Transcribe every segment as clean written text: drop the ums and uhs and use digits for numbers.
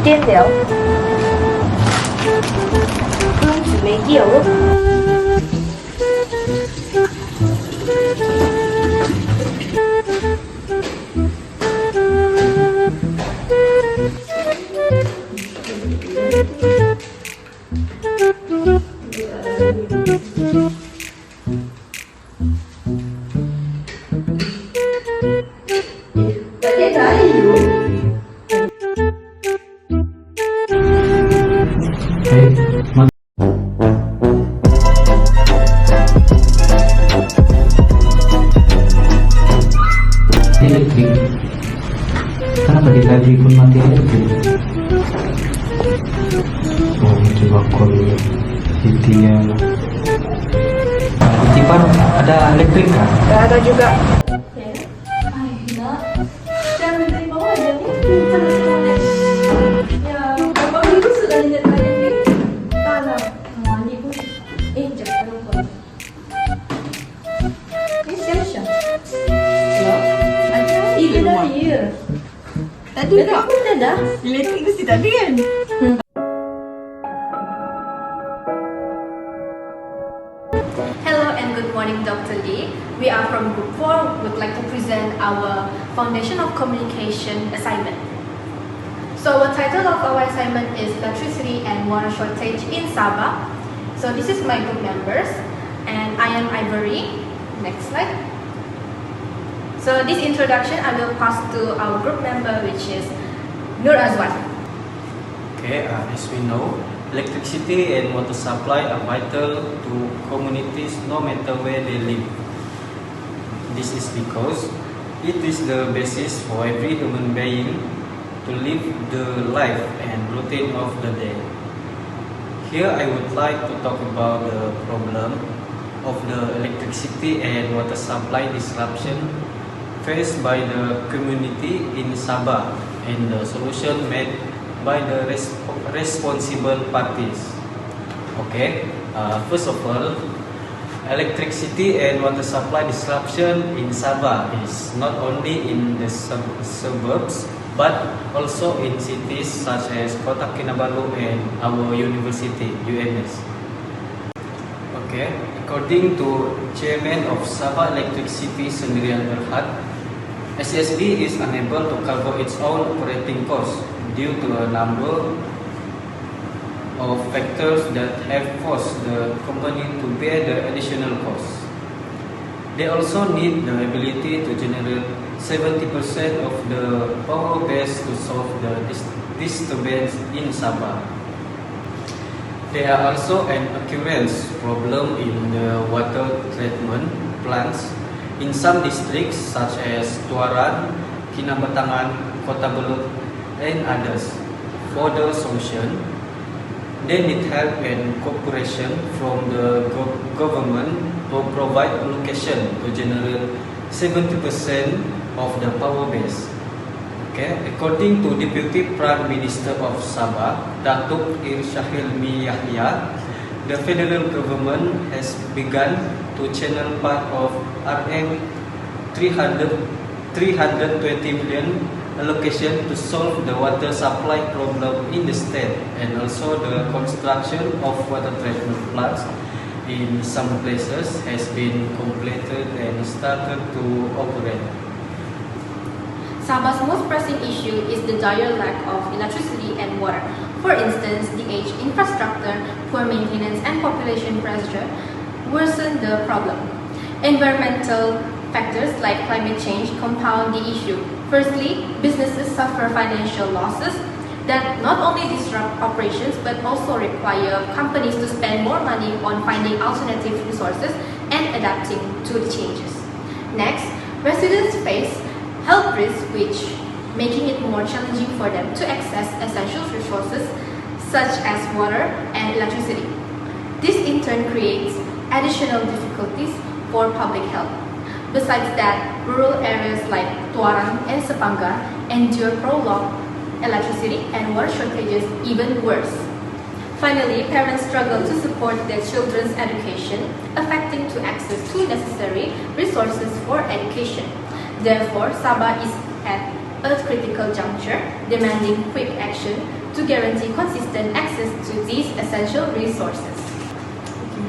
电疗，根子没掉了。Elektrik. Kenapa di tadi pun mati elektrik? Oh, coba call intinya. Di Cipar ada elektrik kan? Gak ada juga. Jangan dari bawah aja nih. Ya, berapa minggu sudah lihat ayam ini? Tanam. Mandi pun. Jangan lupa. Ini siapa? Itu dah iya. Tadi tak pun dah. Elektrik mesti tadi kan? Hello and good morning, Dr. Lee. We are from Group 4. Would like to present our Foundation of Communication assignment. So the title of our assignment is Electricity and Water Shortage in Sabah. So this is my group members and I am Ivory. Next slide. So this introduction I will pass to our group member, which is Nur Azwan. Okay, as we know, electricity and water supply are vital to communities no matter where they live. This is because it is the basis for every human being to live the life and routine of the day. Here I would like to talk about the problem of the electricity and water supply disruption faced by the community in Sabah and the solution made by the responsible parties. Okay, first of all, electricity and water supply disruption in Sabah is not only in the suburbs but also in cities such as Kota Kinabalu and our university, UNS. Okay, according to Chairman of Sabah Electricity Sendirian Berhad, SSB is unable to cover its own operating costs due to a number of factors that have forced the company to bear the additional costs. They also need the ability to generate 70% of the power base to solve the disturbance in Sabah. There are also an occurrence problem in the water treatment plants in some districts such as Tuaran, Kinabatangan, Kota Belud, and others. For the solution, they need help and cooperation from the government to provide allocation to generate 70% of the power base. Okay, according to Deputy Prime Minister of Sabah, Datuk Irsyahilmi Yahya, the federal government has begun to channel part of RM 320 million allocation to solve the water supply problem in the state and also the construction of water treatment plants in some places has been completed and started to operate. Sabah's most pressing issue is the dire lack of electricity and water. For instance, the aged infrastructure, poor maintenance, and population pressure worsen the problem. Environmental factors like climate change compound the issue. Firstly, businesses suffer financial losses that not only disrupt operations but also require companies to spend more money on finding alternative resources and adapting to the changes. Next, residents face health risks, which making it more challenging for them to access essential resources such as water and electricity. This in turn creates additional difficulties for public health. Besides that, rural areas like Tuaran and Sepanggar endure prolonged electricity and water shortages even worse. Finally, parents struggle to support their children's education, affecting to access to necessary resources for education. Therefore, Sabah is at a critical juncture, demanding quick action to guarantee consistent access to these essential resources.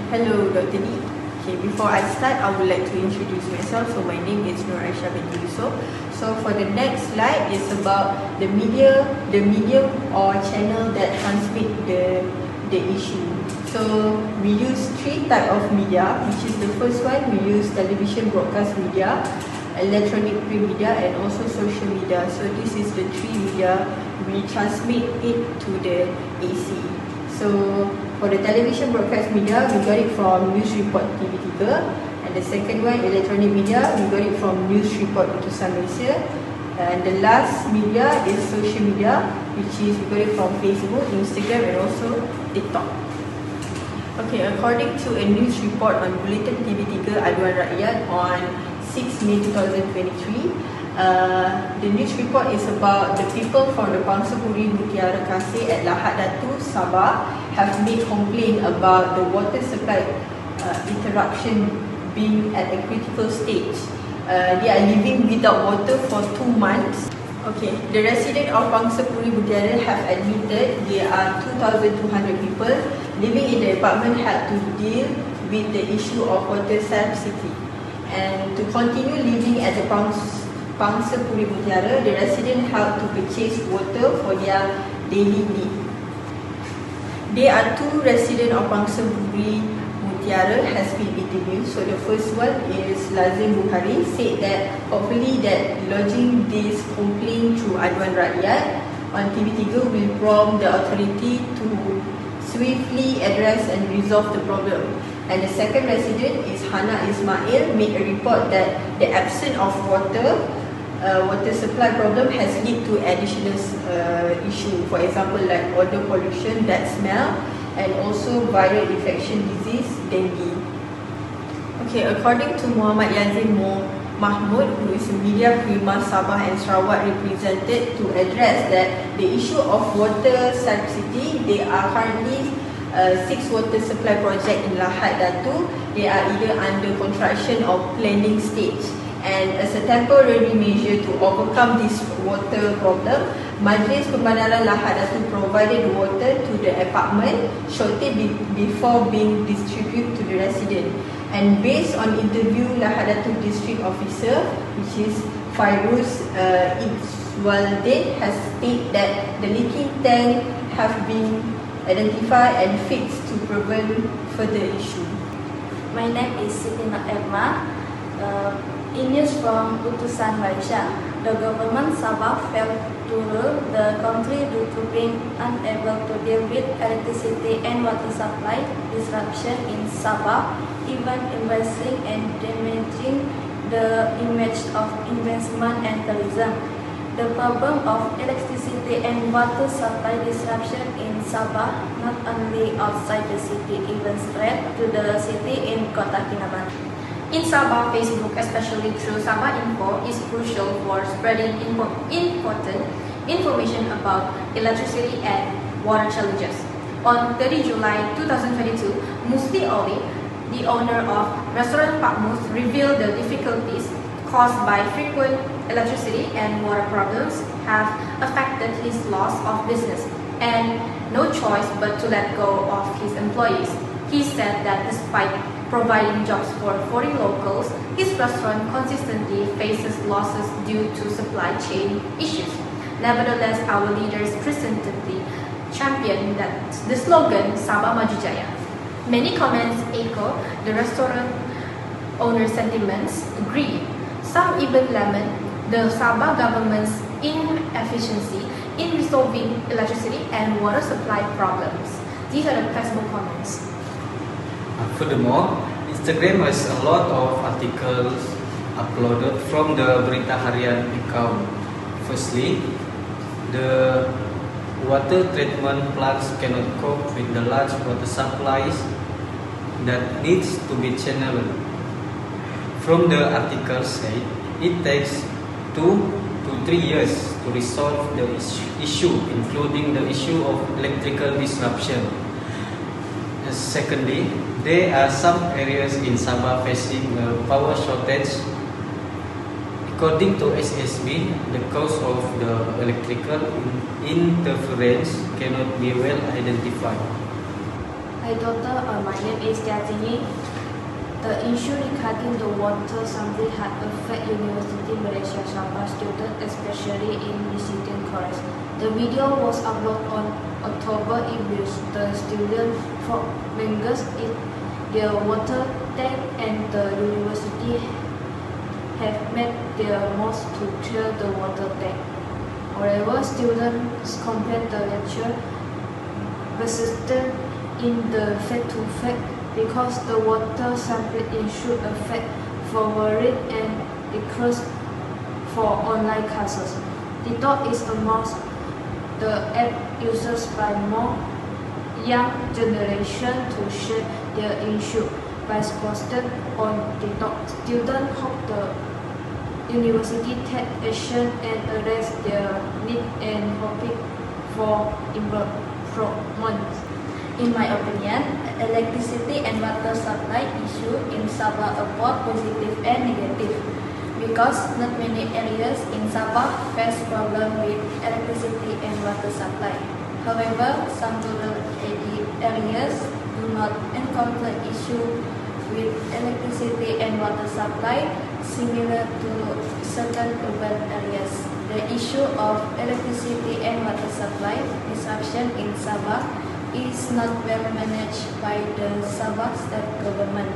Hello, Dr. Lee. Okay, before I start, I would like to introduce myself. So my name is Nur Aisha binti Yusof. So for the next slide is about the medium or channel that transmit the issue. So we use 3 types of media, which is the first one, we use television broadcast media, electronic print media, and also social media. So this is the 3 media we transmit it to the AC. So for the television broadcast media, we got it from News Report TV3, and the second one, electronic media, we got it from News Report Utusan Malaysia, and the last media is social media, which is we got it from Facebook, Instagram, and also TikTok. Okay, according to a news report on Bulletin TV3 Aduan Rakyat on 6 May 2023, the news report is about the people from the Pangsapuri Mutiara Kasih at Lahad Datu, Sabah have made complaint about the water supply interruption being at a critical stage. They are living without water for 2 months. Okay, the residents of Pangsapuri Mutiara have admitted there are 2,200 people living in the apartment had to deal with the issue of water scarcity. And to continue living at the Pangsapuri Mutiara, the residents had to purchase water for their daily need. There are 2 residents of Pangsapuri Mutiara has been interviewed. So the first one is Lazim Bukhari, said that hopefully that lodging this complaint through Aduan Rakyat on TV3 will prompt the authority to swiftly address and resolve the problem. And the second resident is Hana Ismail, made a report that the absence of water supply problem has led to additional issue. For example, like odor pollution, bad smell, and also viral infection disease, dengue. Okay, according to Muhammad Yazim Mahmud, who is a media prima Sabah and Sarawak represented to address that the issue of water scarcity, there are currently 6 water supply project in Lahad Datu. They are either under construction or planning stage. And as a temporary measure to overcome this water problem, Majlis Pembandaran Lahad Datu provided water to the apartment shortly before being distributed to the resident. And based on interview Lahad Datu district officer, which is Fairuz Iqbaldin, has stated that the leaking tank have been identified and fixed to prevent further issue. My name is Siti Emma. In news from Utusan Malaysia, the government Sabah failed to rule the country due to being unable to deal with electricity and water supply disruption in Sabah, even investing and damaging the image of investment and tourism. The problem of electricity and water supply disruption in Sabah, not only outside the city, even spread to the city in Kota Kinabalu. In Sabah, Facebook, especially through Sabah Info, is crucial for spreading important information about electricity and water challenges. On 30 July 2022, Musli Ali, the owner of restaurant Pak Mus, revealed the difficulties caused by frequent electricity and water problems have affected his loss of business and no choice but to let go of his employees. He said that despite providing jobs for 40 locals, his restaurant consistently faces losses due to supply chain issues. Nevertheless, our leaders presently championed the slogan Sabah Maju Jaya. Many comments echo the restaurant owner's sentiments, agree. Some even lament the Sabah government's inefficiency in resolving electricity and water supply problems. These are the Facebook comments. Furthermore, Instagram has a lot of articles uploaded from the Berita Harian account. Firstly, the water treatment plants cannot cope with the large water supplies that needs to be channeled. From the article said, it takes 2 to 3 years to resolve the issue, including the issue of electrical disruption. Secondly, there are some areas in Sabah facing a power shortage According to SSB, the cause of the electrical interference cannot be well identified. Hi doctor, my name is Jatini. The issue regarding the water sampling had affected University Malaysia Sabah students, especially in visiting course. The video was uploaded on October in which the students from Mangus in their water tank and the university have made their most to clear the water tank. However, students complained the lecture persisted in the face-to-face because the water sampling issue affect forwarding and request for online classes. The thought is amongst the app users by more young generation to share their issue by posted on TikTok. Students hope the university take action and address their need and hoping for improvement. In my opinion, electricity and water supply issue in Sabah are both positive and negative because not many areas in Sabah face problem with electricity and water supply. However, some rural areas do not encounter issue with electricity and water supply similar to certain urban areas. The issue of electricity and water supply disruption in Sabah is not well managed by the Sabah state government.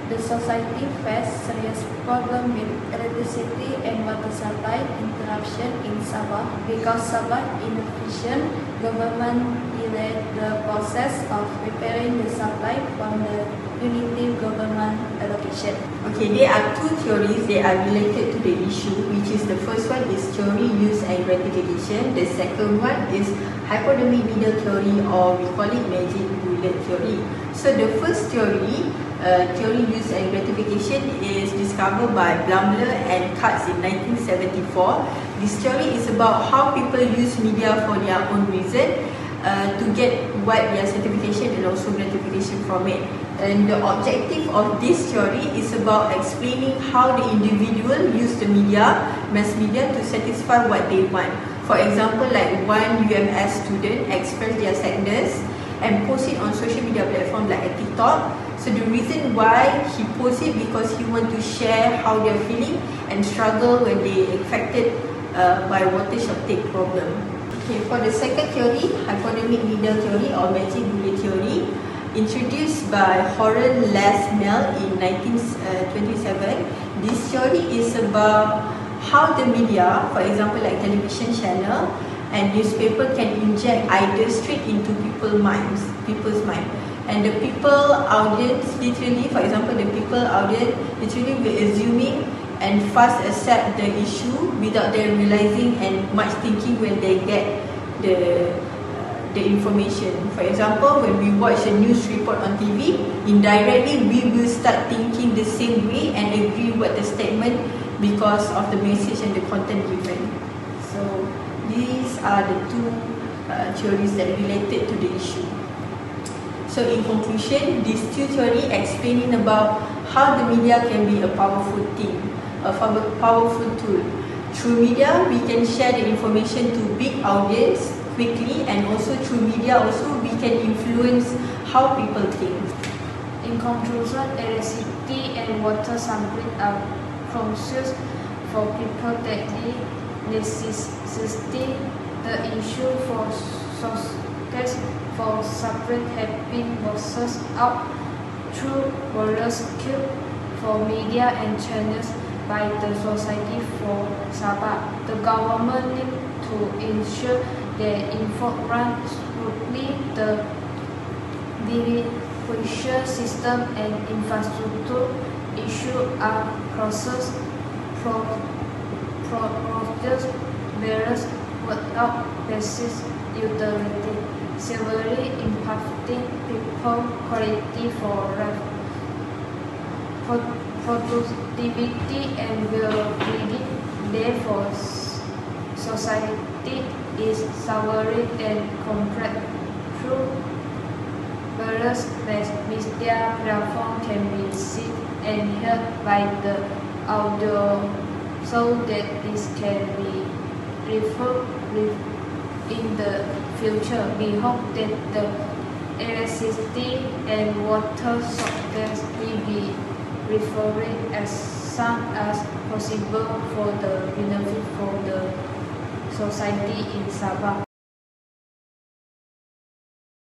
The society faces serious problem with electricity and water supply interruption in Sabah because Sabah inefficient government delayed the process of preparing the supply from the unity government allocation. Okay, there are two theories that are related to the issue, which is the first one is theory, use and gratification. The second one is hypodermic needle theory, or we call it magic bullet theory. So the first theory, theory, use and gratification, is discovered by Blumler and Katz in 1974. This theory is about how people use media for their own reason to get what their certification and also gratification from it. And the objective of this theory is about explaining how the individual use the media, mass media, to satisfy what they want. For example, like one UMS student express their sadness and post it on social media platform like a TikTok. So the reason why he posts it because he want to share how they're feeling and struggle when they affected by water shortage problem. Okay, for the second theory, hypodermic needle theory or magic bullet theory, introduced by Horan Lasmell in 1927, this theory is about how the media, for example like television channel and newspaper, can inject ideas straight into people's mind. And the people audience literally, for example, the people audience literally will assuming and fast accept the issue without them realizing and much thinking when they get the information. For example, when we watch a news report on TV, indirectly we will start thinking the same way and agree with the statement because of the message and the content given. So these are the two theories that related to the issue. So in conclusion, these two theories explaining about how the media can be a powerful thing, a powerful tool. Through media, we can share the information to big audience quickly, and also through media also we can influence how people think. In conclusion, electricity and water sampling are crucial for people that need necessity. The issue for sources for sampling have been worked out through various skills for media and channels by the Society for Sabah. The government needs to ensure that inform smoothly the distribution system and infrastructure issues are processed projects various without basis utility, severely impacting people quality for life, productivity and well-being. Therefore, society is sovereign and complex. Through various media platforms can be seen and heard by the so that this can be referred in the future. We hope that the electricity and water sources will be referred as soon as possible for the benefit for the society in Sabah.